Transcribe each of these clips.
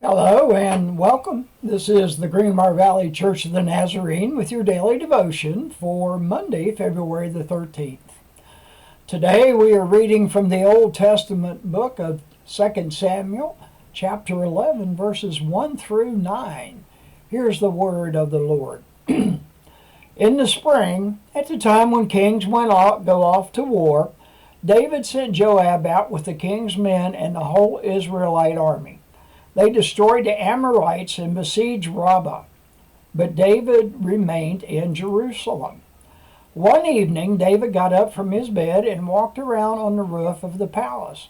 Hello and welcome. This is the Greenbrier Valley Church of the Nazarene with your daily devotion for Monday, February the 13th. Today we are reading from the Old Testament book of 2 Samuel, chapter 11, verses 1 through 9. Here's the word of the Lord. In the spring, at the time when kings go off to war, David sent Joab out with the king's men and the whole Israelite army. They destroyed the Amorites and besieged Rabbah, but David remained in Jerusalem. One evening, David got up from his bed and walked around on the roof of the palace.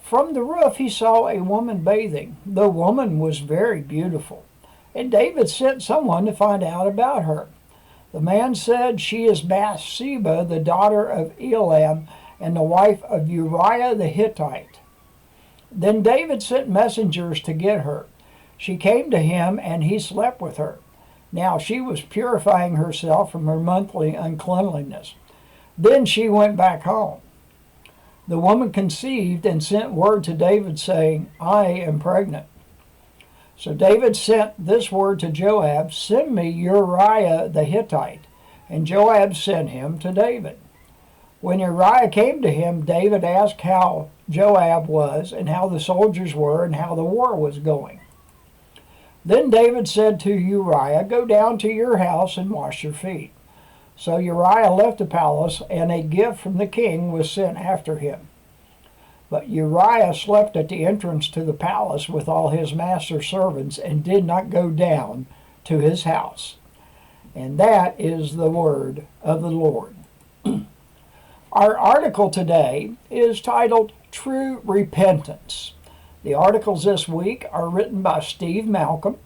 From the roof, he saw a woman bathing. The woman was very beautiful, and David sent someone to find out about her. The man said, "She is Bathsheba, the daughter of Elam, and the wife of Uriah the Hittite." Then David sent messengers to get her. She came to him, and he slept with her. Now she was purifying herself from her monthly uncleanliness. Then she went back home. The woman conceived and sent word to David, saying, "I am pregnant." So David sent this word to Joab, "Send me Uriah the Hittite." And Joab sent him to David. When Uriah came to him, David asked how Joab was and how the soldiers were and how the war was going. Then David said to Uriah, "Go down to your house and wash your feet." So Uriah left the palace, and a gift from the king was sent after him. But Uriah slept at the entrance to the palace with all his master's servants and did not go down to his house. And that is the word of the Lord. Our article today is titled True Repentance. The articles this week are written by Steve Malcolm.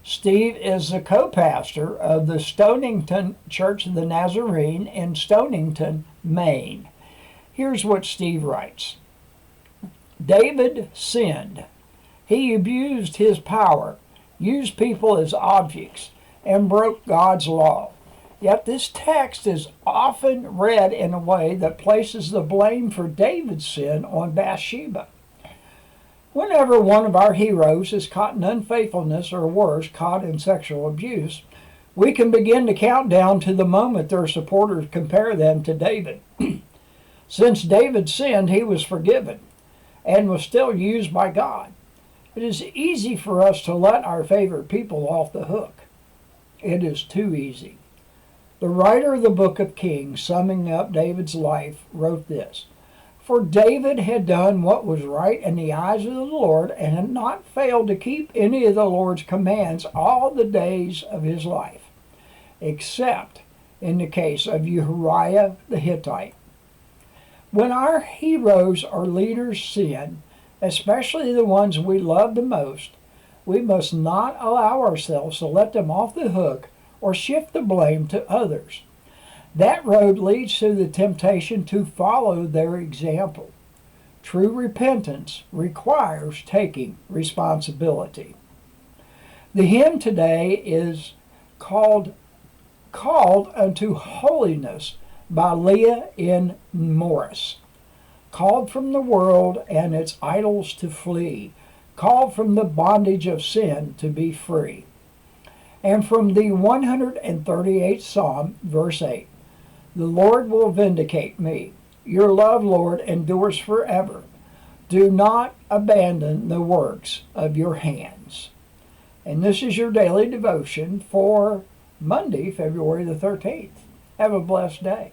Steve is the co-pastor of the Stonington Church of the Nazarene in Stonington, Maine. Here's what Steve writes. David sinned. He abused his power, used people as objects, and broke God's law. Yet this text is often read in a way that places the blame for David's sin on Bathsheba. Whenever one of our heroes is caught in unfaithfulness or worse, caught in sexual abuse, we can begin to count down to the moment their supporters compare them to David. Since David sinned, he was forgiven and was still used by God. It is easy for us to let our favorite people off the hook. It is too easy. The writer of the book of Kings, summing up David's life, wrote this, "For David had done what was right in the eyes of the Lord and had not failed to keep any of the Lord's commands all the days of his life, except in the case of Uriah the Hittite." When our heroes or leaders sin, especially the ones we love the most, we must not allow ourselves to let them off the hook or shift the blame to others. That road leads to the temptation to follow their example. True repentance requires taking responsibility. The hymn today is called Unto Holiness by Leah N. Morris. Called from the world and its idols to flee, called from the bondage of sin to be free. And from the 138th Psalm, verse 8, "The Lord will vindicate me. Your love, Lord, endures forever. Do not abandon the works of your hands." And this is your daily devotion for Monday, February the 13th. Have a blessed day.